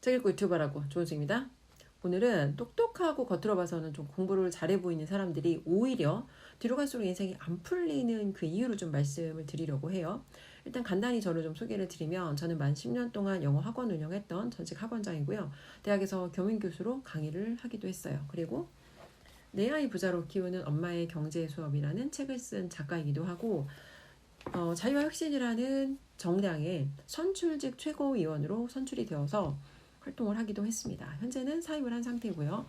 책 읽고 유튜버라고 조은수입니다. 오늘은 똑똑하고 겉으로 봐서는 좀 공부를 잘해 보이는 사람들이 오히려 뒤로 갈수록 인생이 안 풀리는 그 이유를 좀 말씀을 드리려고 해요. 일단 간단히 저를 좀 소개를 드리면 저는 만 10년 동안 영어 학원 운영했던 전직 학원장이고요. 대학에서 교민교수로 강의를 하기도 했어요. 그리고 내 아이 부자로 키우는 엄마의 경제 수업이라는 책을 쓴 작가이기도 하고 자유와 혁신이라는 정당의 선출직 최고위원으로 선출이 되어서 활동을 하기도 했습니다. 현재는 사임을 한 상태고요.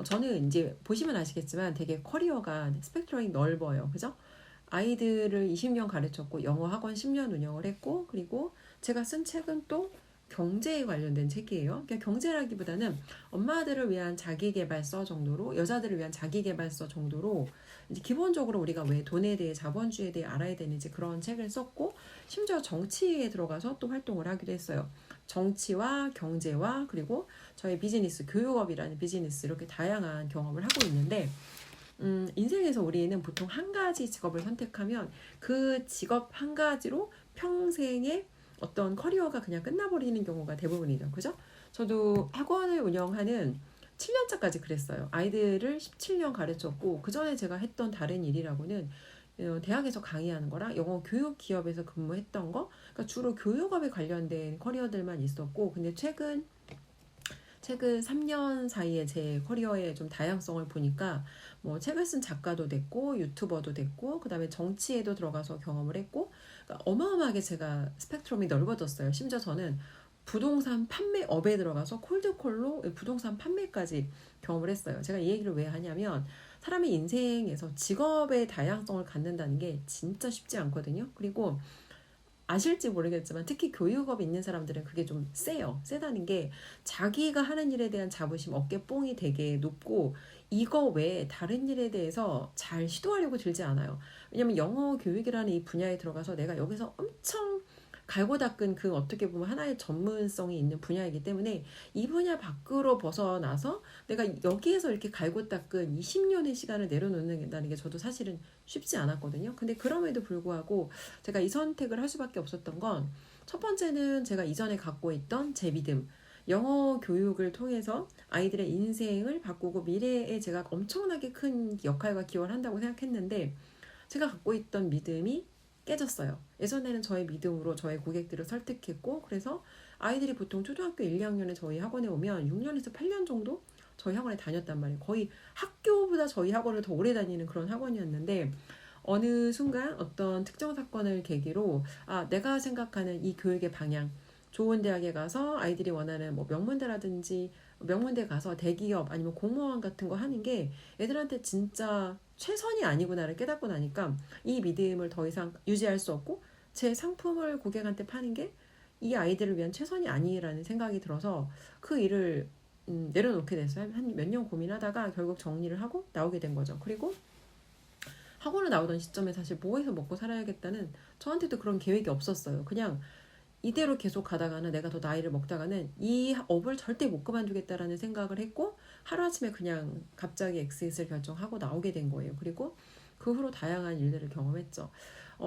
저는 이제 보시면 아시겠지만 되게 커리어가 스펙트럼이 넓어요. 그죠? 아이들을 20년 가르쳤고 영어 학원 10년 운영을 했고 그리고 제가 쓴 책은 또 경제에 관련된 책이에요. 그러니까 경제라기보다는 엄마들을 위한 자기계발서 정도로 여자들을 위한 자기계발서 정도로 이제 기본적으로 우리가 왜 돈에 대해 자본주의에 대해 알아야 되는지 그런 책을 썼고 심지어 정치에 들어가서 또 활동을 하기도 했어요. 정치와 경제와 그리고 저희 비즈니스 교육업이라는 비즈니스 이렇게 다양한 경험을 하고 있는데 인생에서 우리는 보통 한 가지 직업을 선택하면 그 직업 한 가지로 평생의 어떤 커리어가 그냥 끝나버리는 경우가 대부분이죠. 그죠? 저도 학원을 운영하는 7년차까지 그랬어요. 아이들을 17년 가르쳤고 그 전에 제가 했던 다른 일이라고는 대학에서 강의하는 거랑 영어 교육 기업에서 근무했던 거, 그러니까 주로 교육업에 관련된 커리어들만 있었고, 근데 최근 3년 사이에 제 커리어의 좀 다양성을 보니까 뭐 책을 쓴 작가도 됐고 유튜버도 됐고 그다음에 정치에도 들어가서 경험을 했고 그러니까 어마어마하게 제가 스펙트럼이 넓어졌어요. 심지어 저는 부동산 판매업에 들어가서 콜드콜로 부동산 판매까지 경험을 했어요. 제가 이 얘기를 왜 하냐면 사람의 인생에서 직업의 다양성을 갖는다는 게 진짜 쉽지 않거든요. 그리고 아실지 모르겠지만 특히 교육업에 있는 사람들은 그게 좀 세요. 세다는 게 자기가 하는 일에 대한 자부심, 어깨뽕이 되게 높고 이거 외에 다른 일에 대해서 잘 시도하려고 들지 않아요. 왜냐면 영어 교육이라는 이 분야에 들어가서 내가 여기서 엄청 갈고 닦은 그 어떻게 보면 하나의 전문성이 있는 분야이기 때문에 이 분야 밖으로 벗어나서 내가 여기에서 이렇게 갈고 닦은 20년의 시간을 내려놓는다는 게 저도 사실은 쉽지 않았거든요. 근데 그럼에도 불구하고 제가 이 선택을 할 수밖에 없었던 건 첫 번째는 제가 이전에 갖고 있던 제 믿음. 영어 교육을 통해서 아이들의 인생을 바꾸고 미래에 제가 엄청나게 큰 역할과 기여를 한다고 생각했는데 제가 갖고 있던 믿음이 깨졌어요. 예전에는 저의 믿음으로 저의 고객들을 설득했고 그래서 아이들이 보통 초등학교 1, 2학년에 저희 학원에 오면 6년에서 8년 정도 저희 학원에 다녔단 말이에요. 거의 학교보다 저희 학원을 더 오래 다니는 그런 학원이었는데 어느 순간 어떤 특정 사건을 계기로 내가 생각하는 이 교육의 방향 좋은 대학에 가서 아이들이 원하는 뭐 명문대라든지 명문대 가서 대기업 아니면 공무원 같은 거 하는 게 애들한테 진짜 최선이 아니구나를 깨닫고 나니까 이 믿음을 더 이상 유지할 수 없고 제 상품을 고객한테 파는 게 이 아이들을 위한 최선이 아니라는 생각이 들어서 그 일을 내려놓게 됐어요. 한 몇 년 고민하다가 결국 정리를 하고 나오게 된 거죠. 그리고 학원을 나오던 시점에 사실 뭐 해서 먹고 살아야겠다는 저한테도 그런 계획이 없었어요. 그냥 이대로 계속 가다가는 내가 더 나이를 먹다가는 이 업을 절대 못 그만두겠다라는 생각을 했고 하루아침에 그냥 갑자기 엑스잇을 결정하고 나오게 된 거예요. 그리고 그 후로 다양한 일들을 경험했죠.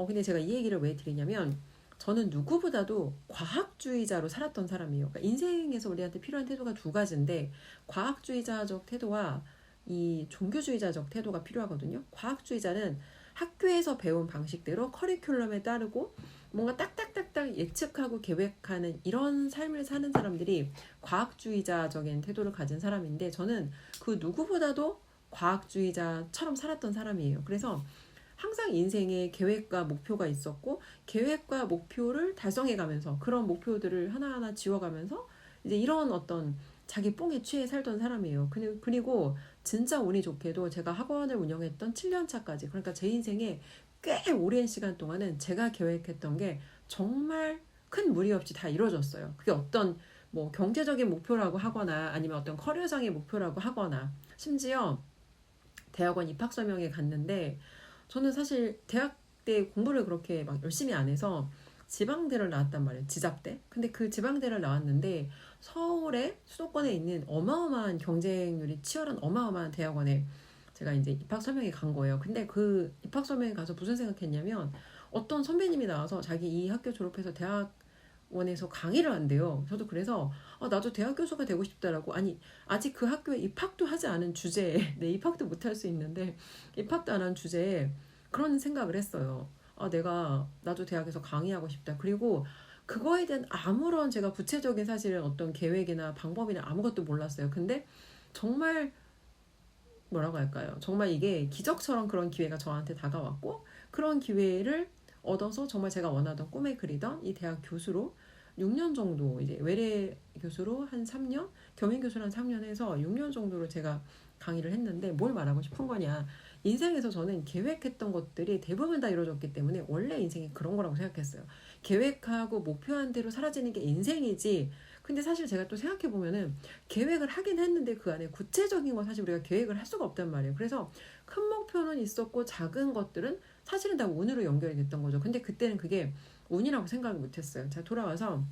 근데 제가 이 얘기를 왜 드리냐면 저는 누구보다도 과학주의자로 살았던 사람이에요. 그러니까 인생에서 우리한테 필요한 태도가 두 가지인데 과학주의자적 태도와 이 종교주의자적 태도가 필요하거든요. 과학주의자는 학교에서 배운 방식대로 커리큘럼에 따르고 뭔가 딱딱딱딱 예측하고 계획하는 이런 삶을 사는 사람들이 과학주의자적인 태도를 가진 사람인데 저는 그 누구보다도 과학주의자처럼 살았던 사람이에요. 그래서 항상 인생에 계획과 목표가 있었고 계획과 목표를 달성해 가면서 그런 목표들을 하나하나 지워가면서 이제 이런 어떤 자기 뽕에 취해 살던 사람이에요. 그리고 진짜 운이 좋게도 제가 학원을 운영했던 7년 차까지 그러니까 제 인생에 꽤 오랜 시간 동안은 제가 계획했던 게 정말 큰 무리 없이 다 이루어졌어요. 그게 어떤 뭐 경제적인 목표라고 하거나 아니면 어떤 커리어상의 목표라고 하거나 심지어 대학원 입학 설명회 갔는데 저는 사실 대학 때 공부를 그렇게 막 열심히 안 해서 지방대를 나왔단 말이에요. 지잡대. 근데 그 지방대를 나왔는데 서울에 수도권에 있는 어마어마한 경쟁률이 치열한 어마어마한 대학원에 제가 이제 입학 설명회 간 거예요. 근데 그 입학 설명회 가서 무슨 생각했냐면 어떤 선배님이 나와서 자기 이 학교 졸업해서 대학 원에서 강의를 한대요. 저도 그래서 나도 대학 교수가 되고 싶다라고. 아니, 아직 그 학교에 입학도 하지 않은 주제에 내 입학도 못 할 수 있는데 입학도 안 한 주제에 그런 생각을 했어요. 내가 나도 대학에서 강의하고 싶다. 그리고 그거에 대한 아무런 제가 구체적인 사실은 어떤 계획이나 방법이나 아무것도 몰랐어요. 근데 정말 뭐라고 할까요? 정말 이게 기적처럼 그런 기회가 저한테 다가왔고 그런 기회를 얻어서 정말 제가 원하던 꿈에 그리던 이 대학 교수로 6년 정도 이제 외래 교수로 한 3년, 겸임 교수로 한 3년 해서 6년 정도로 제가 강의를 했는데 뭘 말하고 싶은 거냐? 인생에서 저는 계획했던 것들이 대부분 다 이루어졌기 때문에 원래 인생이 그런 거라고 생각했어요. 계획하고 목표한 대로 사라지는 게 인생이지. 근데 사실 제가 또 생각해 보면은 계획을 하긴 했는데 그 안에 구체적인 건 사실 우리가 계획을 할 수가 없단 말이에요. 그래서 큰 목표는 있었고 작은 것들은 사실은 다 운으로 연결이 됐던 거죠. 근데 그때는 그게 운이라고 생각을 못했어요. 자, 돌아와서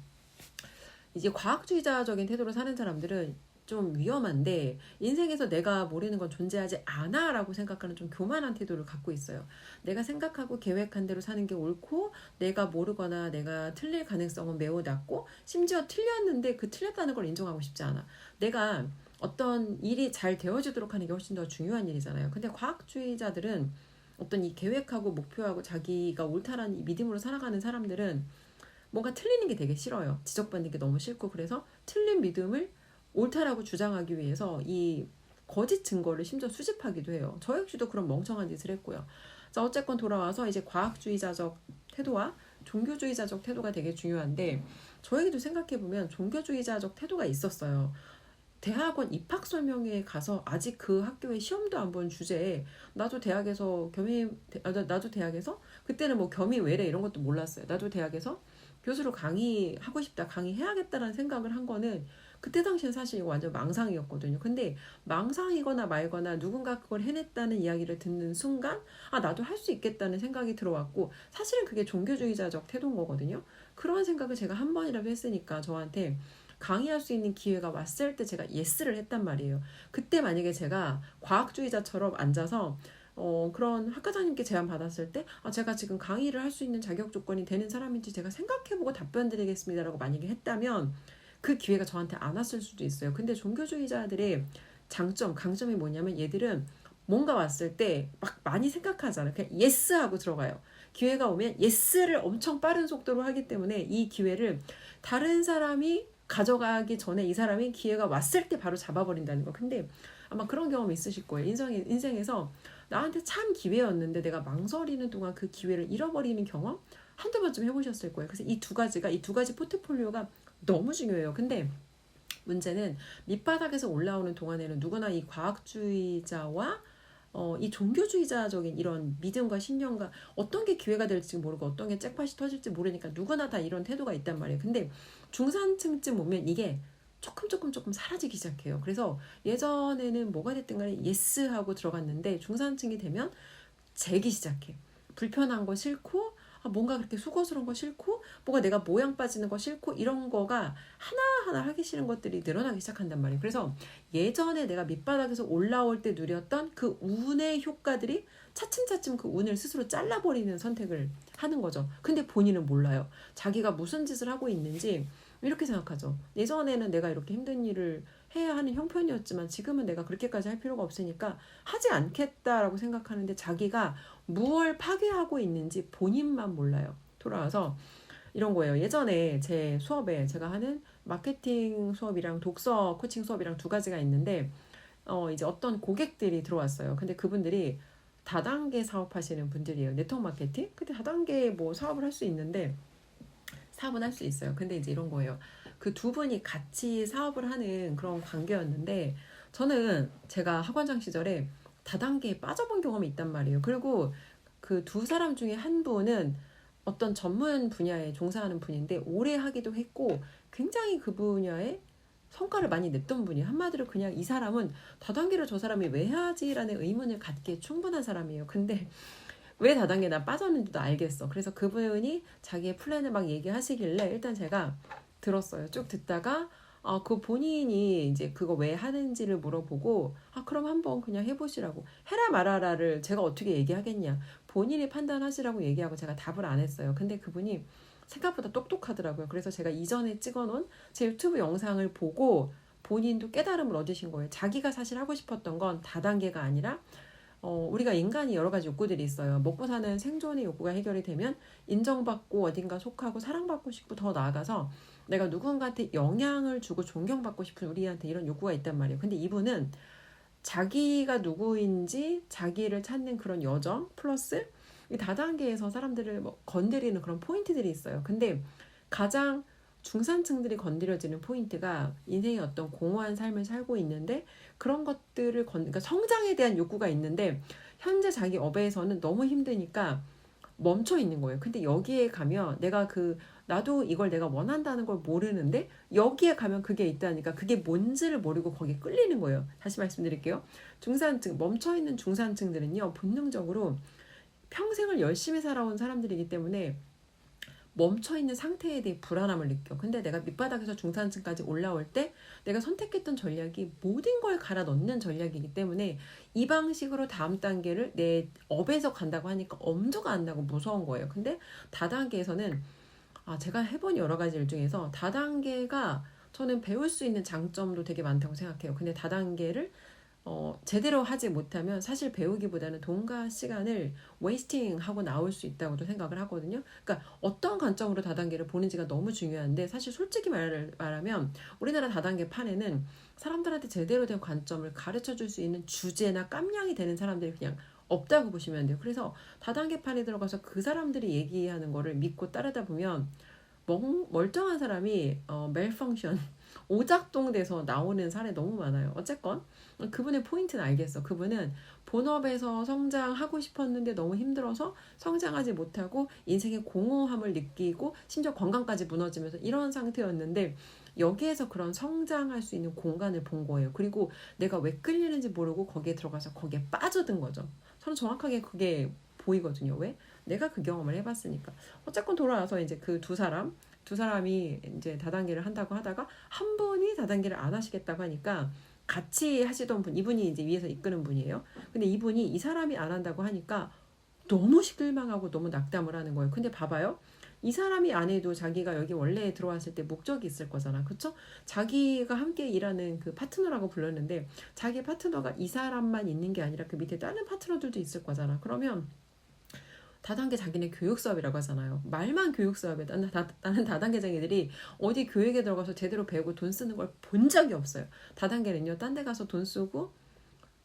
이제 과학주의자적인 태도로 사는 사람들은 좀 위험한데 인생에서 내가 모르는 건 존재하지 않아 라고 생각하는 좀 교만한 태도를 갖고 있어요. 내가 생각하고 계획한 대로 사는 게 옳고 내가 모르거나 내가 틀릴 가능성은 매우 낮고 심지어 틀렸는데 그 틀렸다는 걸 인정하고 싶지 않아. 내가 어떤 일이 잘 되어지도록 하는 게 훨씬 더 중요한 일이잖아요. 근데 과학주의자들은 어떤 이 계획하고 목표하고 자기가 옳다라는 이 믿음으로 살아가는 사람들은 뭔가 틀리는 게 되게 싫어요. 지적받는 게 너무 싫고 그래서 틀린 믿음을 옳다라고 주장하기 위해서 이 거짓 증거를 심지어 수집하기도 해요. 저 역시도 그런 멍청한 짓을 했고요. 자, 어쨌건 돌아와서 이제 과학주의자적 태도와 종교주의자적 태도가 되게 중요한데 저에게도 생각해보면 종교주의자적 태도가 있었어요. 대학원 입학 설명회에 가서 아직 그 학교에 시험도 안 본 주제에 나도 대학에서 나도 대학에서 그때는 뭐 겸임 외래 이런 것도 몰랐어요. 나도 대학에서 교수로 강의하고 싶다, 강의해야겠다라는 생각을 한 거는 그때 당시엔 사실 이거 완전 망상이었거든요. 근데 망상이거나 말거나 누군가 그걸 해냈다는 이야기를 듣는 순간 나도 할 수 있겠다는 생각이 들어왔고 사실은 그게 종교주의자적 태도인 거거든요. 그런 생각을 제가 한 번이라도 했으니까 저한테 강의할 수 있는 기회가 왔을 때 제가 예스를 했단 말이에요. 그때 만약에 제가 과학주의자처럼 앉아서 그런 학과장님께 제안 받았을 때 제가 지금 강의를 할 수 있는 자격 조건이 되는 사람인지 제가 생각해보고 답변 드리겠습니다라고 만약에 했다면 그 기회가 저한테 안 왔을 수도 있어요. 근데 종교주의자들의 강점이 뭐냐면 얘들은 뭔가 왔을 때 막 많이 생각하잖아요. 그냥 예스 하고 들어가요. 기회가 오면 예스를 엄청 빠른 속도로 하기 때문에 이 기회를 다른 사람이 가져가기 전에 이 사람이 기회가 왔을 때 바로 잡아버린다는 거. 근데 아마 그런 경험 있으실 거예요. 인생에서 나한테 참 기회였는데 내가 망설이는 동안 그 기회를 잃어버리는 경험 한두 번쯤 해보셨을 거예요. 그래서 이 두 가지 포트폴리오가 너무 중요해요. 근데 문제는 밑바닥에서 올라오는 동안에는 누구나 이 과학주의자와 이 종교주의자적인 이런 믿음과 신념과 어떤 게 기회가 될지 모르고 어떤 게 잭팟이 터질지 모르니까 누구나 다 이런 태도가 있단 말이에요. 근데 중산층쯤 오면 이게 조금 사라지기 시작해요. 그래서 예전에는 뭐가 됐든 간에 예스 하고 들어갔는데 중산층이 되면 재기 시작해. 불편한 거 싫고 뭔가 그렇게 수고스러운 거 싫고 뭔가 내가 모양 빠지는 거 싫고 이런 거가 하나하나 하기 싫은 것들이 늘어나기 시작한단 말이에요. 그래서 예전에 내가 밑바닥에서 올라올 때 누렸던 그 운의 효과들이 차츰차츰 그 운을 스스로 잘라버리는 선택을 하는 거죠. 근데 본인은 몰라요. 자기가 무슨 짓을 하고 있는지 이렇게 생각하죠. 예전에는 내가 이렇게 힘든 일을 해야 하는 형편이었지만 지금은 내가 그렇게까지 할 필요가 없으니까 하지 않겠다라고 생각하는데 자기가 무엇을 파괴하고 있는지 본인만 몰라요. 돌아와서 이런 거예요. 예전에 제 수업에 제가 하는 마케팅 수업이랑 독서 코칭 수업이랑 두 가지가 있는데 이제 어떤 고객들이 들어왔어요. 근데 그분들이 다단계 사업하시는 분들이에요. 네트워크 마케팅? 근데 다단계 뭐 사업을 할 수 있는데 사업은 할 수 있어요. 근데 이제 이런 거예요. 그 두 분이 같이 사업을 하는 그런 관계였는데 저는 제가 학원장 시절에 다단계에 빠져본 경험이 있단 말이에요. 그리고 그 두 사람 중에 한 분은 어떤 전문 분야에 종사하는 분인데 오래 하기도 했고 굉장히 그 분야에 성과를 많이 냈던 분이 한마디로 그냥 이 사람은 다단계를 저 사람이 왜 하지라는 의문을 갖기에 충분한 사람이에요. 근데 왜 다단계 나 빠졌는지도 알겠어. 그래서 그분이 자기의 플랜을 막 얘기하시길래 일단 제가 들었어요. 쭉 듣다가 그 본인이 이제 그거 왜 하는지를 물어보고 그럼 한번 그냥 해보시라고 해라 말아라를 제가 어떻게 얘기하겠냐 본인이 판단하시라고 얘기하고 제가 답을 안 했어요. 근데 그분이 생각보다 똑똑하더라고요. 그래서 제가 이전에 찍어놓은 제 유튜브 영상을 보고 본인도 깨달음을 얻으신 거예요. 자기가 사실 하고 싶었던 건 다단계가 아니라 우리가 인간이 여러 가지 욕구들이 있어요. 먹고 사는 생존의 욕구가 해결이 되면 인정받고 어딘가 속하고 사랑받고 싶고 더 나아가서 내가 누군가한테 영향을 주고 존경받고 싶은 우리한테 이런 욕구가 있단 말이에요. 근데 이분은 자기가 누구인지 자기를 찾는 그런 여정 플러스 이 다단계에서 사람들을 뭐 건드리는 그런 포인트들이 있어요. 근데 가장 중산층들이 건드려지는 포인트가 인생의 어떤 공허한 삶을 살고 있는데 그런 것들을 그러니까 성장에 대한 욕구가 있는데 현재 자기 업에서는 너무 힘드니까 멈춰 있는 거예요. 근데 여기에 가면 나도 이걸 내가 원한다는 걸 모르는데 여기에 가면 그게 있다니까 그게 뭔지를 모르고 거기에 끌리는 거예요. 다시 말씀드릴게요. 멈춰 있는 중산층들은요, 본능적으로 평생을 열심히 살아온 사람들이기 때문에 멈춰있는 상태에 대해 불안함을 느껴. 근데 내가 밑바닥에서 중산층까지 올라올 때 내가 선택했던 전략이 모든 걸 갈아 넣는 전략이기 때문에 이 방식으로 다음 단계를 내 업에서 간다고 하니까 엄두가 안 나고 무서운 거예요. 근데 다단계에서는 제가 해본 여러 가지 일 중에서 다단계가 저는 배울 수 있는 장점도 되게 많다고 생각해요. 근데 다단계를 제대로 하지 못하면 사실 배우기보다는 돈과 시간을 웨이스팅하고 나올 수 있다고도 생각을 하거든요. 그러니까 어떤 관점으로 다단계를 보는지가 너무 중요한데 사실 솔직히 말하면 우리나라 다단계 판에는 사람들한테 제대로 된 관점을 가르쳐 줄 수 있는 주제나 깜냥이 되는 사람들이 그냥 없다고 보시면 돼요. 그래서 다단계 판에 들어가서 그 사람들이 얘기하는 거를 믿고 따르다 보면 멀쩡한 사람이 멜펑션 오작동돼서 나오는 사례 너무 많아요. 어쨌건 그분의 포인트는 알겠어. 그분은 본업에서 성장하고 싶었는데 너무 힘들어서 성장하지 못하고 인생의 공허함을 느끼고 심지어 건강까지 무너지면서 이런 상태였는데 여기에서 그런 성장할 수 있는 공간을 본 거예요. 그리고 내가 왜 끌리는지 모르고 거기에 들어가서 거기에 빠져든 거죠. 저는 정확하게 그게 보이거든요. 왜? 내가 그 경험을 해봤으니까. 어쨌건 돌아와서 이제 그 두 사람이 이제 다단계를 한다고 하다가 한 분이 다단계를 안 하시겠다고 하니까 같이 하시던 이분이 이제 위에서 이끄는 분이에요. 근데 이분이 이 사람이 안 한다고 하니까 너무 실망하고 너무 낙담을 하는 거예요. 근데 봐봐요. 이 사람이 안 해도 자기가 여기 원래 들어왔을 때 목적이 있을 거잖아. 그쵸? 자기가 함께 일하는 그 파트너라고 불렀는데 자기 파트너가 이 사람만 있는 게 아니라 그 밑에 다른 파트너들도 있을 거잖아. 그러면 다단계 자기네 교육 사업이라고 하잖아요. 말만 교육 사업에 나는 다단계장애들이 어디 교육에 들어가서 제대로 배우고 돈 쓰는 걸 본 적이 없어요. 다단계는요. 딴 데 가서 돈 쓰고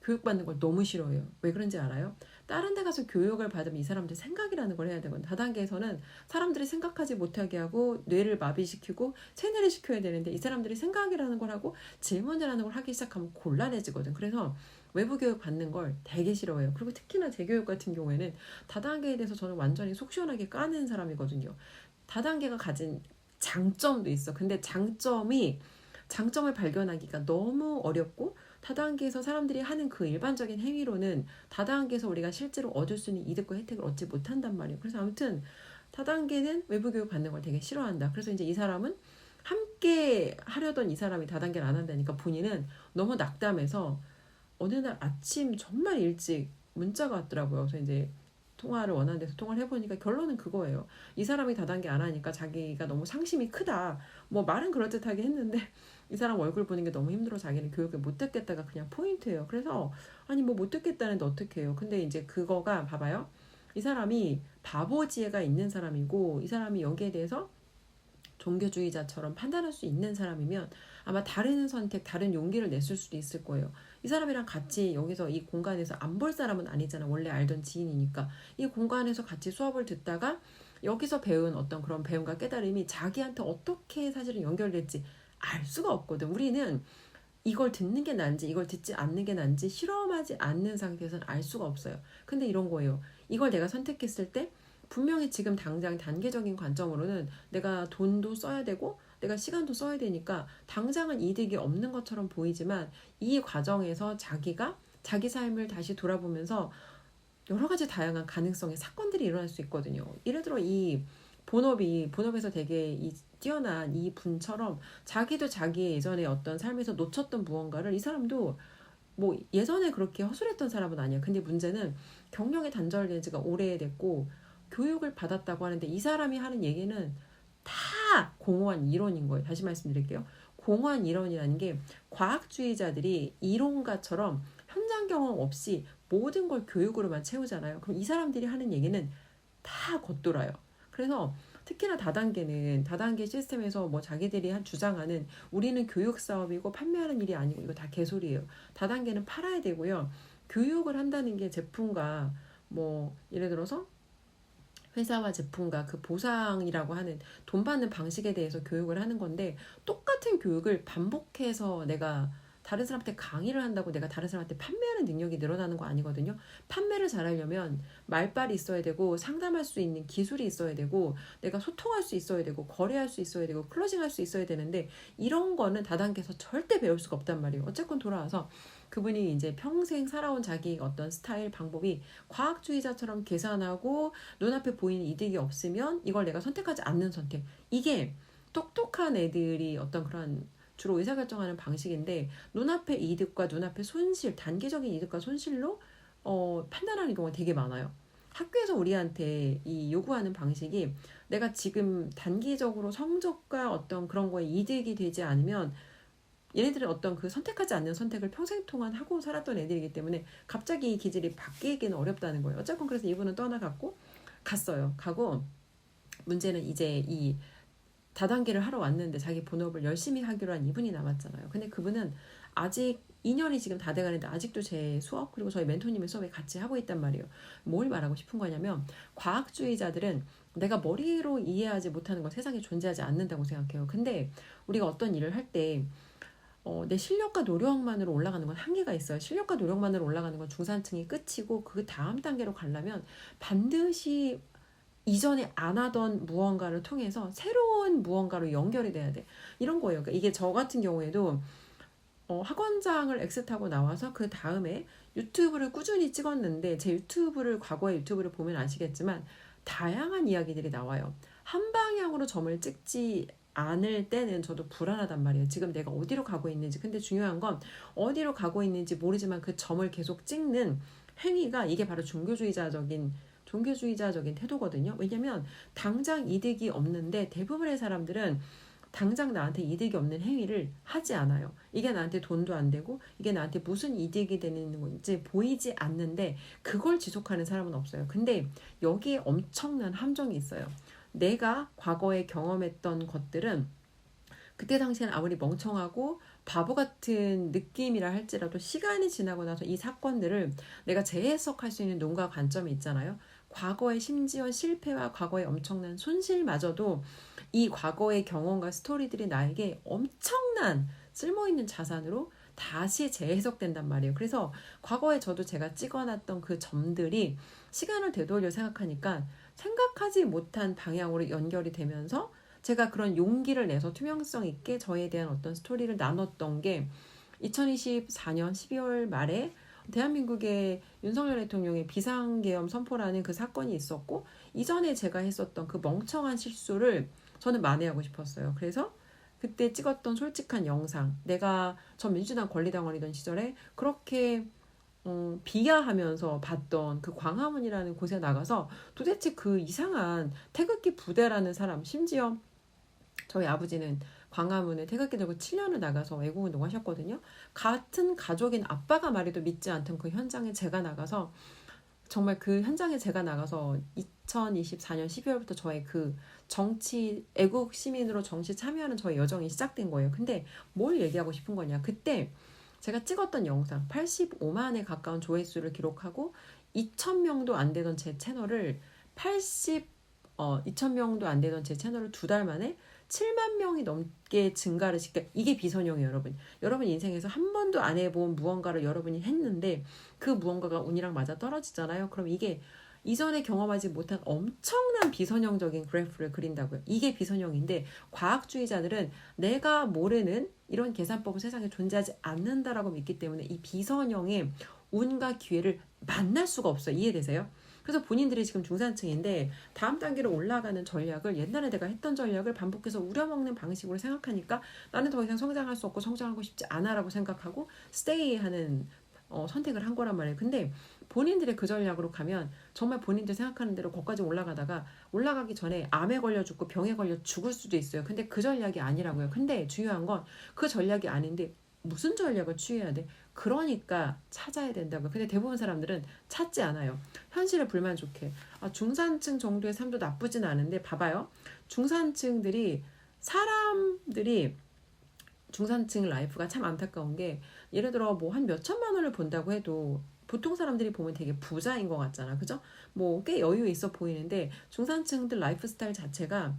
교육받는 걸 너무 싫어해요. 왜 그런지 알아요? 다른 데 가서 교육을 받으면 이 사람들 생각이라는 걸 해야 되거든요. 다단계에서는 사람들이 생각하지 못하게 하고 뇌를 마비시키고 세뇌를 시켜야 되는데 이 사람들이 생각이라는 걸 하고 질문이라는 걸 하기 시작하면 곤란해지거든. 그래서 외부 교육 받는 걸 되게 싫어해요. 그리고 특히나 제 교육 같은 경우에는 다단계에 대해서 저는 완전히 속 시원하게 까는 사람이거든요. 다단계가 가진 장점도 있어. 근데 장점을 발견하기가 너무 어렵고 다단계에서 사람들이 하는 그 일반적인 행위로는 다단계에서 우리가 실제로 얻을 수 있는 이득과 혜택을 얻지 못한단 말이에요. 그래서 아무튼 다단계는 외부 교육 받는 걸 되게 싫어한다. 그래서 이제 이 사람은 함께 하려던 이 사람이 다단계를 안 한다니까 본인은 너무 낙담해서 어느 날 아침 정말 일찍 문자가 왔더라고요. 그래서 이제 통화를 원하는 데서 통화를 해보니까 결론은 그거예요. 이 사람이 다단계 안 하니까 자기가 너무 상심이 크다. 뭐 말은 그럴듯하게 했는데 이 사람 얼굴 보는 게 너무 힘들어 자기는 교육을 못 듣겠다가 그냥 포인트예요. 그래서 아니 뭐 못 듣겠다는데 어떻게 해요. 근데 이제 그거가 봐봐요. 이 사람이 바보지혜가 있는 사람이고 이 사람이 여기에 대해서 종교주의자처럼 판단할 수 있는 사람이면 아마 다른 선택, 다른 용기를 냈을 수도 있을 거예요. 이 사람이랑 같이 여기서 이 공간에서 안 볼 사람은 아니잖아. 원래 알던 지인이니까. 이 공간에서 같이 수업을 듣다가 여기서 배운 어떤 그런 배움과 깨달음이 자기한테 어떻게 사실은 연결될지 알 수가 없거든. 우리는 이걸 듣는 게 난지 이걸 듣지 않는 게 난지 실험하지 않는 상태에서는 알 수가 없어요. 근데 이런 거예요. 이걸 내가 선택했을 때 분명히 지금 당장 단계적인 관점으로는 내가 돈도 써야 되고 내가 시간도 써야 되니까 당장은 이득이 없는 것처럼 보이지만 이 과정에서 자기가 자기 삶을 다시 돌아보면서 여러 가지 다양한 가능성의 사건들이 일어날 수 있거든요. 예를 들어 이 본업에서 되게 뛰어난 이 분처럼 자기도 자기의 예전에 어떤 삶에서 놓쳤던 무언가를 이 사람도 뭐 예전에 그렇게 허술했던 사람은 아니야. 근데 문제는 경력이 단절된 지가 오래됐고 교육을 받았다고 하는데 이 사람이 하는 얘기는 다 공허한 이론인 거예요. 다시 말씀드릴게요. 공허한 이론이라는 게 과학주의자들이 이론가처럼 현장 경험 없이 모든 걸 교육으로만 채우잖아요. 그럼 이 사람들이 하는 얘기는 다 겉돌아요. 그래서 특히나 다단계 시스템에서 뭐 자기들이 주장하는 우리는 교육 사업이고 판매하는 일이 아니고 이거 다 개소리예요. 다단계는 팔아야 되고요. 교육을 한다는 게 제품과 뭐 예를 들어서 회사와 제품과 그 보상이라고 하는 돈 받는 방식에 대해서 교육을 하는 건데 똑같은 교육을 반복해서 내가 다른 사람한테 강의를 한다고 내가 다른 사람한테 판매하는 능력이 늘어나는 거 아니거든요. 판매를 잘하려면 말빨이 있어야 되고 상담할 수 있는 기술이 있어야 되고 내가 소통할 수 있어야 되고 거래할 수 있어야 되고 클로징할 수 있어야 되는데 이런 거는 다단계에서 절대 배울 수가 없단 말이에요. 어쨌건 돌아와서 그분이 이제 평생 살아온 자기 어떤 스타일 방법이 과학주의자처럼 계산하고 눈앞에 보이는 이득이 없으면 이걸 내가 선택하지 않는 선택. 이게 똑똑한 애들이 어떤 그런 주로 의사결정하는 방식인데 눈앞의 이득과 눈앞의 손실, 단기적인 이득과 손실로 판단하는 경우가 되게 많아요. 학교에서 우리한테 이 요구하는 방식이 내가 지금 단기적으로 성적과 어떤 그런 거에 이득이 되지 않으면 얘네들은 어떤 그 선택하지 않는 선택을 평생 동안 하고 살았던 애들이기 때문에 갑자기 이 기질이 바뀌기는 어렵다는 거예요. 어쨌건 그래서 이분은 떠나갔고 갔어요. 가고 문제는 이제 이 다단계를 하러 왔는데 자기 본업을 열심히 하기로 한 이분이 남았잖아요. 근데 그분은 아직 2년이 지금 다 돼가는데 아직도 제 수업 그리고 저희 멘토님의 수업에 같이 하고 있단 말이에요. 뭘 말하고 싶은 거냐면 과학주의자들은 내가 머리로 이해하지 못하는 건 세상에 존재하지 않는다고 생각해요. 근데 우리가 어떤 일을 할 때 내 실력과 노력만으로 올라가는 건 한계가 있어요. 실력과 노력만으로 올라가는 건 중산층이 끝이고 그 다음 단계로 가려면 반드시 이전에 안 하던 무언가를 통해서 새로운 무언가로 연결이 돼야 돼. 이런 거예요. 그러니까 이게 저 같은 경우에도 학원장을 엑스타고 나와서 그 다음에 유튜브를 꾸준히 찍었는데 제 과거의 유튜브를 보면 아시겠지만 다양한 이야기들이 나와요. 한 방향으로 점을 찍지 않을 때는 저도 불안하단 말이에요. 지금 내가 어디로 가고 있는지. 근데 중요한 건 어디로 가고 있는지 모르지만 그 점을 계속 찍는 행위가 이게 바로 종교주의자적인 태도거든요. 왜냐면 당장 이득이 없는데 대부분의 사람들은 당장 나한테 이득이 없는 행위를 하지 않아요. 이게 나한테 돈도 안 되고 이게 나한테 무슨 이득이 되는 건지 보이지 않는데 그걸 지속하는 사람은 없어요. 근데 여기에 엄청난 함정이 있어요. 내가 과거에 경험했던 것들은 그때 당시엔 아무리 멍청하고 바보 같은 느낌이라 할지라도 시간이 지나고 나서 이 사건들을 내가 재해석할 수 있는 눈과 관점이 있잖아요. 과거의 심지어 실패와 과거의 엄청난 손실마저도 이 과거의 경험과 스토리들이 나에게 엄청난 쓸모있는 자산으로 다시 재해석된단 말이에요. 그래서 과거에 저도 제가 찍어놨던 그 점들이 시간을 되돌려 생각하니까 생각하지 못한 방향으로 연결이 되면서 제가 그런 용기를 내서 투명성 있게 저에 대한 어떤 스토리를 나눴던 게 2024년 12월 말에 대한민국의 윤석열 대통령의 비상계엄 선포라는 그 사건이 있었고 이전에 제가 했었던 그 멍청한 실수를 저는 만회하고 싶었어요. 그래서 그때 찍었던 솔직한 영상, 내가 전 민주당 권리당원이던 시절에 그렇게 비하하면서 봤던 그 광화문이라는 곳에 나가서 도대체 그 이상한 태극기 부대라는 사람, 심지어 저희 아버지는 광화문에 태극기 들고 7년을 나가서 애국운동 하셨거든요. 같은 가족인 아빠가 말해도 믿지 않던 그 현장에 제가 나가서 정말 그 현장에 제가 나가서 2024년 12월부터 저의 그 정치 애국 시민으로 정치 참여하는 저의 여정이 시작된 거예요. 근데 뭘 얘기하고 싶은 거냐? 그때 제가 찍었던 영상 85만에 가까운 조회수를 기록하고 2,000명도 안 되던 제 채널을 2,000명도 안 되던 제 채널을 2달 만에 7만 명이 넘게 증가를 시켜. 이게 비선형이에요, 여러분. 여러분 인생에서 한 번도 안 해본 무언가를 여러분이 했는데 그 무언가가 운이랑 맞아 떨어지잖아요. 그럼 이게 이전에 경험하지 못한 엄청난 비선형적인 그래프를 그린다고요. 이게 비선형인데 과학주의자들은 내가 모르는 이런 계산법은 세상에 존재하지 않는다라고 믿기 때문에 이 비선형의 운과 기회를 만날 수가 없어요. 이해되세요? 그래서 본인들이 지금 중산층인데 다음 단계로 올라가는 전략을 옛날에 내가 했던 전략을 반복해서 우려먹는 방식으로 생각하니까 나는 더 이상 성장할 수 없고 성장하고 싶지 않아라고 생각하고 스테이하는 선택을 한 거란 말이에요. 근데 본인들의 그 전략으로 가면 정말 본인들 생각하는 대로 거기까지 올라가다가 올라가기 전에 암에 걸려 죽고 병에 걸려 죽을 수도 있어요. 근데 그 전략이 아니라고요. 근데 중요한 건 그 전략이 아닌데 무슨 전략을 취해야 돼? 그러니까 찾아야 된다고요. 근데 대부분 사람들은 찾지 않아요. 현실에 불만족해. 중산층 정도의 삶도 나쁘진 않은데 봐봐요. 중산층들이 사람들이 중산층 라이프가 참 안타까운 게 예를 들어 뭐 한 몇 천만 원을 번다고 해도 보통 사람들이 보면 되게 부자인 것 같잖아. 그죠? 뭐 꽤 여유 있어 보이는데 중산층들 라이프 스타일 자체가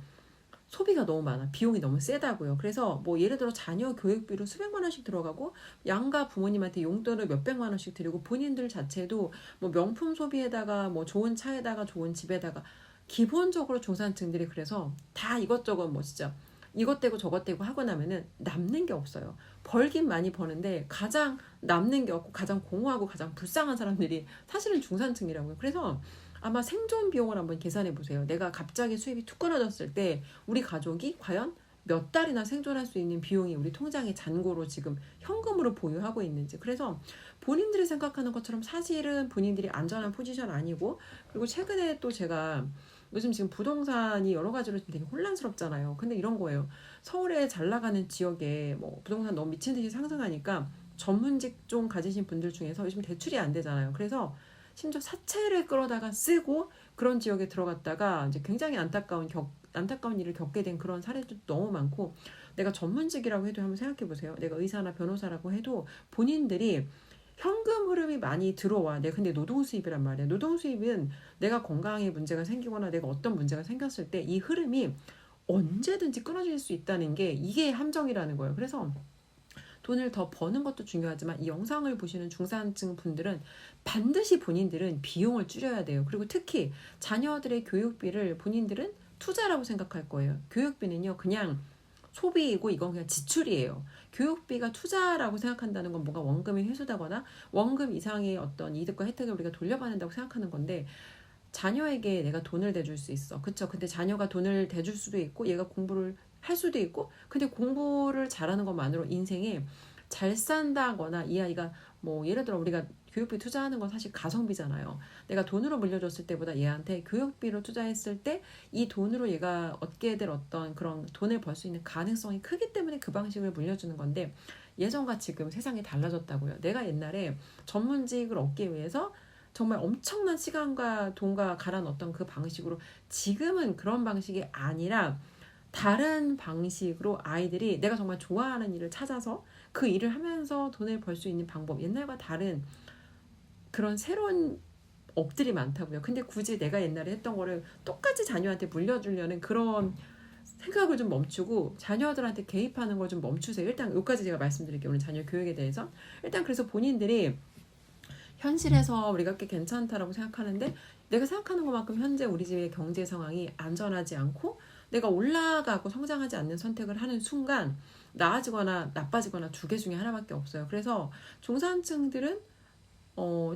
소비가 너무 많아. 비용이 너무 세다고요. 그래서 뭐 예를 들어 자녀 교육비로 수백만 원씩 들어가고 양가 부모님한테 용돈을 몇백만 원씩 드리고 본인들 자체도 뭐 명품 소비에다가 뭐 좋은 차에다가 좋은 집에다가 기본적으로 중산층들이 그래서 다 이것저것 뭐 진짜 이것 떼고 저것 떼고 하고 나면은 남는 게 없어요. 벌긴 많이 버는데 가장 남는 게 없고 가장 공허하고 가장 불쌍한 사람들이 사실은 중산층이라고요. 그래서 아마 생존 비용을 한번 계산해 보세요. 내가 갑자기 수입이 툭 끊어졌을 때 우리 가족이 과연 몇 달이나 생존할 수 있는 비용이 우리 통장에 잔고로 지금 현금으로 보유하고 있는지. 그래서 본인들이 생각하는 것처럼 사실은 본인들이 안전한 포지션 아니고, 그리고 최근에 또 제가 요즘 지금 부동산이 여러 가지로 되게 혼란스럽잖아요. 근데 이런 거예요. 서울에 잘 나가는 지역에 뭐 부동산 너무 미친 듯이 상승하니까 전문 직종 가지신 분들 중에서 요즘 대출이 안 되잖아요. 그래서 심지어 사채를 끌어다가 쓰고 그런 지역에 들어갔다가 이제 굉장히 안타까운 일을 겪게 된 그런 사례도 너무 많고, 내가 전문직이라고 해도 한번 생각해 보세요. 내가 의사나 변호사라고 해도 본인들이 현금 흐름이 많이 들어와. 내가 근데 노동 수입이란 말이야. 노동 수입은 내가 건강에 문제가 생기거나 내가 어떤 문제가 생겼을 때 이 흐름이 언제든지 끊어질 수 있다는 게 이게 함정이라는 거예요. 그래서 돈을 더 버는 것도 중요하지만 이 영상을 보시는 중산층 분들은 반드시 본인들은 비용을 줄여야 돼요. 그리고 특히 자녀들의 교육비를 본인들은 투자라고 생각할 거예요. 교육비는요, 그냥 소비이고 이건 그냥 지출이에요. 교육비가 투자라고 생각한다는 건 뭔가 원금이 회수되거나 원금 이상의 어떤 이득과 혜택을 우리가 돌려받는다고 생각하는 건데, 자녀에게 내가 돈을 대줄 수 있어. 그쵸? 근데 자녀가 돈을 대줄 수도 있고 얘가 공부를 할 수도 있고, 근데 공부를 잘하는 것만으로 인생에 잘 산다거나 이 아이가 뭐 예를 들어 우리가 교육비 투자하는 건 사실 가성비잖아요. 내가 돈으로 물려줬을 때보다 얘한테 교육비로 투자했을 때 이 돈으로 얘가 얻게 될 어떤 그런 돈을 벌 수 있는 가능성이 크기 때문에 그 방식을 물려주는 건데, 예전과 지금 세상이 달라졌다고요. 내가 옛날에 전문직을 얻기 위해서 정말 엄청난 시간과 돈과 갈아 넣었던 그 방식으로 지금은 그런 방식이 아니라 다른 방식으로 아이들이 내가 정말 좋아하는 일을 찾아서 그 일을 하면서 돈을 벌 수 있는 방법, 옛날과 다른 그런 새로운 업들이 많다고요. 근데 굳이 내가 옛날에 했던 거를 똑같이 자녀한테 물려주려는 그런 생각을 좀 멈추고 자녀들한테 개입하는 걸 좀 멈추세요. 일단 여기까지 제가 말씀드릴게요. 오늘 자녀 교육에 대해서. 일단 그래서 본인들이 현실에서 우리가 꽤 괜찮다라고 생각하는데, 내가 생각하는 것만큼 현재 우리 집의 경제 상황이 안전하지 않고 내가 올라가고 성장하지 않는 선택을 하는 순간 나아지거나 나빠지거나 두 개 중에 하나밖에 없어요. 그래서 중산층들은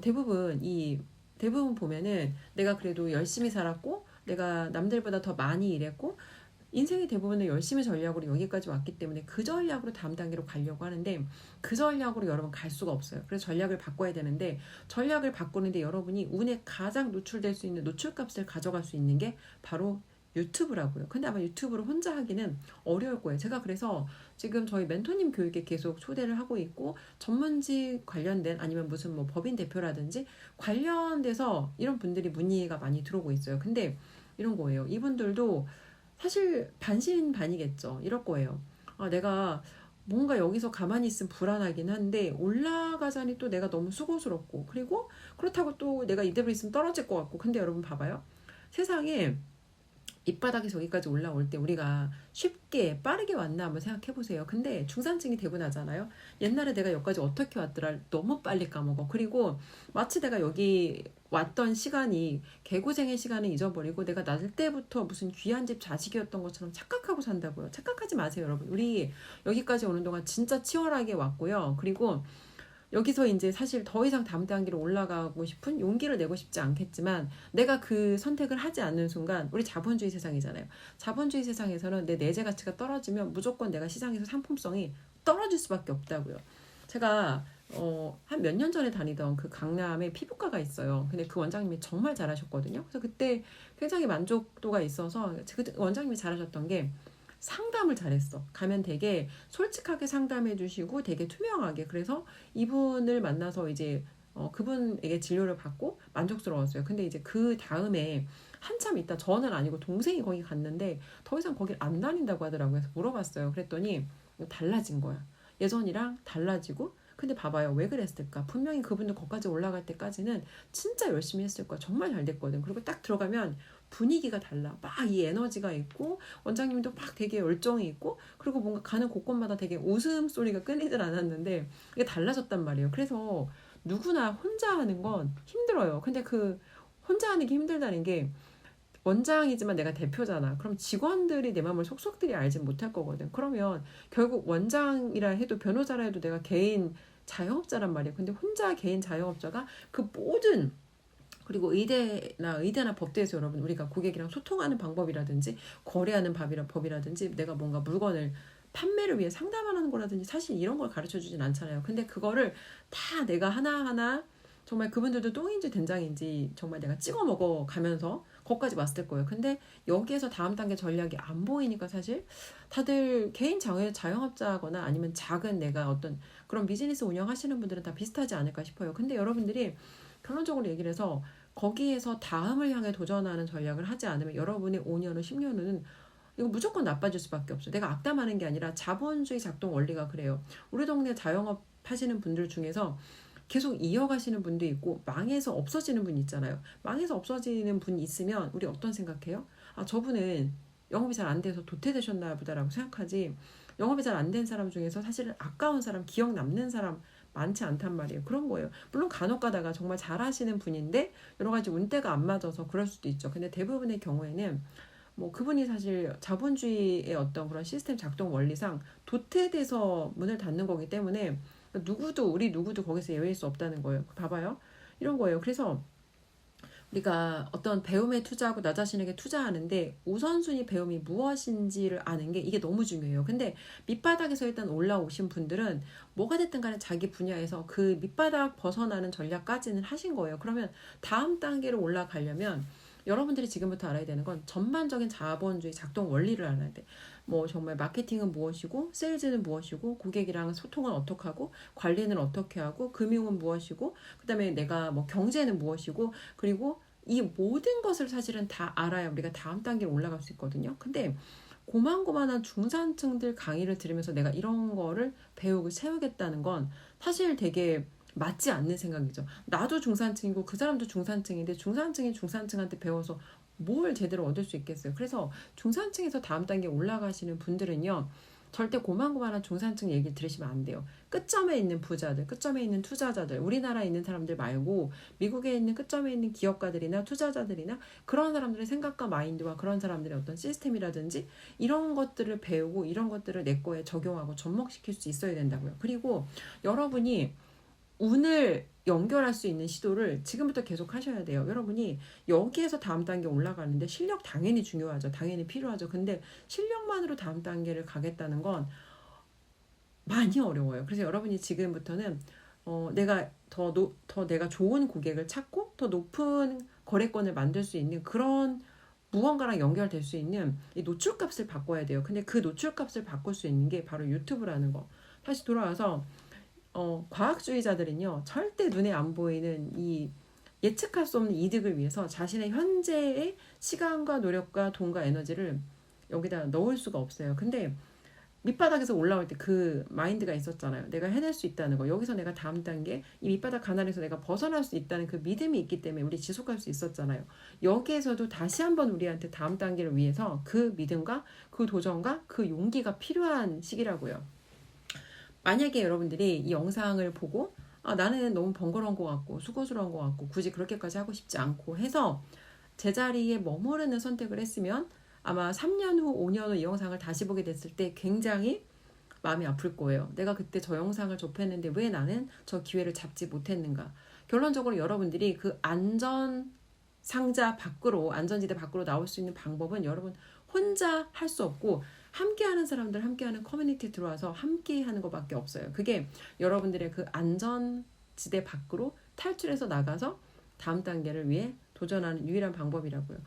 대부분 보면은 내가 그래도 열심히 살았고 내가 남들보다 더 많이 일했고 인생의 대부분을 열심히 전략으로 여기까지 왔기 때문에 그 전략으로 다음 단계로 가려고 하는데, 그 전략으로 여러분 갈 수가 없어요. 그래서 전략을 바꿔야 되는데, 전략을 바꾸는데 여러분이 운에 가장 노출될 수 있는 노출값을 가져갈 수 있는 게 바로 유튜브라고요. 근데 아마 유튜브를 혼자 하기는 어려울 거예요. 제가 그래서 지금 저희 멘토님 교육에 계속 초대를 하고 있고, 전문직 관련된 아니면 무슨 뭐 법인 대표라든지 관련돼서 이런 분들이 문의가 많이 들어오고 있어요. 근데 이런 거예요. 이분들도 사실 반신반의겠죠. 이럴 거예요. 내가 뭔가 여기서 가만히 있으면 불안하긴 한데 올라가자니 또 내가 너무 수고스럽고, 그리고 그렇다고 또 내가 이대로 있으면 떨어질 것 같고. 근데 여러분 봐봐요. 세상에 밑바닥에서 여기까지 올라올 때 우리가 쉽게 빠르게 왔나 한번 생각해 보세요. 근데 중산층이 되고 나잖아요. 옛날에 내가 여기까지 어떻게 왔더라 너무 빨리 까먹어. 그리고 마치 내가 여기 왔던 시간이 개고생의 시간을 잊어버리고 내가 낮을 때부터 무슨 귀한 집 자식이었던 것처럼 착각하고 산다고요. 착각하지 마세요, 여러분. 우리 여기까지 오는 동안 진짜 치열하게 왔고요. 그리고 여기서 이제 사실 더 이상 다음 단계로 올라가고 싶은 용기를 내고 싶지 않겠지만, 내가 그 선택을 하지 않는 순간, 우리 자본주의 세상이잖아요. 자본주의 세상에서는 내 내재 가치가 떨어지면 무조건 내가 시장에서 상품성이 떨어질 수밖에 없다고요. 제가 한 몇 년 전에 다니던 그 강남에 피부과가 있어요. 근데 그 원장님이 정말 잘하셨거든요. 그래서 그때 굉장히 만족도가 있어서 그 원장님이 잘하셨던 게 상담을 잘했어. 가면 되게 솔직하게 상담해 주시고 되게 투명하게. 그래서 이분을 만나서 이제 그분에게 진료를 받고 만족스러웠어요. 근데 이제 그 다음에 한참 있다, 저는 아니고 동생이 거기 갔는데 더 이상 거길 안 다닌다고 하더라고요. 그래서 물어봤어요. 그랬더니 달라진 거야. 예전이랑 달라지고. 근데 봐봐요. 왜 그랬을까? 분명히 그분도 거기까지 올라갈 때까지는 진짜 열심히 했을 거야. 정말 잘 됐거든. 그리고 딱 들어가면 분위기가 달라. 막 이 에너지가 있고 원장님도 막 되게 열정이 있고, 그리고 뭔가 가는 곳곳마다 되게 웃음소리가 끊이질 않았는데 이게 달라졌단 말이에요. 그래서 누구나 혼자 하는 건 힘들어요. 근데 그 혼자 하는 게 힘들다는 게, 원장이지만 내가 대표잖아. 그럼 직원들이 내 마음을 속속들이 알지 못할 거거든. 그러면 결국 원장이라 해도 변호사라 해도 내가 개인 자영업자란 말이야. 근데 혼자 개인 자영업자가 그 모든, 그리고 의대나 법대에서 여러분 우리가 고객이랑 소통하는 방법이라든지 거래하는 법이라든지 내가 뭔가 물건을 판매를 위해 상담하는 거라든지 사실 이런 걸 가르쳐 주진 않잖아요. 근데 그거를 다 내가 하나하나 정말 그분들도 똥인지 된장인지 정말 내가 찍어 먹어 가면서 거기까지 왔을 거예요. 근데 여기에서 다음 단계 전략이 안 보이니까 사실 다들 개인 자영업자거나 아니면 작은 내가 어떤 그런 비즈니스 운영하시는 분들은 다 비슷하지 않을까 싶어요. 근데 여러분들이 결론적으로 얘기를 해서 거기에서 다음을 향해 도전하는 전략을 하지 않으면 여러분의 5년 후 10년 후는 이거 무조건 나빠질 수밖에 없어요. 내가 악담하는 게 아니라 자본주의 작동 원리가 그래요. 우리 동네 자영업 하시는 분들 중에서 계속 이어가시는 분도 있고 망해서 없어지는 분 있잖아요. 망해서 없어지는 분이 있으면 우리 어떤 생각해요? 아, 저분은 영업이 잘 안 돼서 도태되셨나 보다라고 생각하지, 영업이 잘 안 된 사람 중에서 사실은 아까운 사람, 기억 남는 사람 많지 않단 말이에요. 그런 거예요. 물론 간혹 가다가 정말 잘하시는 분인데 여러 가지 운대가 안 맞아서 그럴 수도 있죠. 근데 대부분의 경우에는 뭐 그분이 사실 자본주의의 어떤 그런 시스템 작동 원리상 도태돼서 문을 닫는 거기 때문에 우리 누구도 거기서 예외일 수 없다는 거예요. 봐봐요. 이런 거예요. 그래서 우리가 어떤 배움에 투자하고 나 자신에게 투자하는데 우선순위 배움이 무엇인지를 아는 게 이게 너무 중요해요. 근데 밑바닥에서 일단 올라오신 분들은 뭐가 됐든 간에 자기 분야에서 그 밑바닥 벗어나는 전략까지는 하신 거예요. 그러면 다음 단계로 올라가려면 여러분들이 지금부터 알아야 되는 건 전반적인 자본주의 작동 원리를 알아야 돼. 뭐 정말 마케팅은 무엇이고, 세일즈는 무엇이고, 고객이랑 소통은 어떻게 하고, 관리는 어떻게 하고, 금융은 무엇이고, 그다음에 내가 뭐 경제는 무엇이고, 그리고 이 모든 것을 사실은 다 알아야 우리가 다음 단계로 올라갈 수 있거든요. 근데 고만고만한 중산층들 강의를 들으면서 내가 이런 거를 배우고 세우겠다는 건 사실 되게 맞지 않는 생각이죠. 나도 중산층이고 그 사람도 중산층인데 중산층이 중산층한테 배워서 뭘 제대로 얻을 수 있겠어요. 그래서 중산층에서 다음 단계 올라가시는 분들은요, 절대 고만고만한 중산층 얘기 들으시면 안 돼요. 끝점에 있는 부자들, 끝점에 있는 투자자들, 우리나라에 있는 사람들 말고 미국에 있는 끝점에 있는 기업가들이나 투자자들이나 그런 사람들의 생각과 마인드와 그런 사람들의 어떤 시스템이라든지 이런 것들을 배우고 이런 것들을 내 거에 적용하고 접목시킬 수 있어야 된다고요. 그리고 여러분이 운을 연결할 수 있는 시도를 지금부터 계속 하셔야 돼요. 여러분이 여기에서 다음 단계 올라가는데 실력 당연히 중요하죠. 당연히 필요하죠. 근데 실력만으로 다음 단계를 가겠다는 건 많이 어려워요. 그래서 여러분이 지금부터는 내가 더 내가 좋은 고객을 찾고 더 높은 거래권을 만들 수 있는 그런 무언가랑 연결될 수 있는 이 노출값을 바꿔야 돼요. 근데 그 노출값을 바꿀 수 있는 게 바로 유튜브라는 거. 다시 돌아와서 과학주의자들은요, 절대 눈에 안 보이는 이 예측할 수 없는 이득을 위해서 자신의 현재의 시간과 노력과 돈과 에너지를 여기다 넣을 수가 없어요. 근데 밑바닥에서 올라올 때 그 마인드가 있었잖아요. 내가 해낼 수 있다는 거. 여기서 내가 다음 단계, 이 밑바닥 가난에서 내가 벗어날 수 있다는 그 믿음이 있기 때문에 우리 지속할 수 있었잖아요. 여기에서도 다시 한번 우리한테 다음 단계를 위해서 그 믿음과 그 도전과 그 용기가 필요한 시기라고요. 만약에 여러분들이 이 영상을 보고 나는 너무 번거로운 것 같고 수고스러운 것 같고 굳이 그렇게까지 하고 싶지 않고 해서 제자리에 머무르는 선택을 했으면 아마 3년 후, 5년 후 이 영상을 다시 보게 됐을 때 굉장히 마음이 아플 거예요. 내가 그때 저 영상을 접했는데 왜 나는 저 기회를 잡지 못했는가. 결론적으로 여러분들이 그 안전지대 밖으로 나올 수 있는 방법은 여러분 혼자 할 수 없고 함께하는 사람들, 함께하는 커뮤니티 들어와서 함께하는 것밖에 없어요. 그게 여러분들의 그 안전지대 밖으로 탈출해서 나가서 다음 단계를 위해 도전하는 유일한 방법이라고요.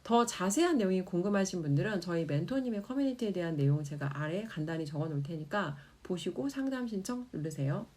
더 자세한 내용이 궁금하신 분들은 저희 멘토님의 커뮤니티에 대한 내용 제가 아래에 간단히 적어 놓을 테니까 보시고 상담 신청 누르세요.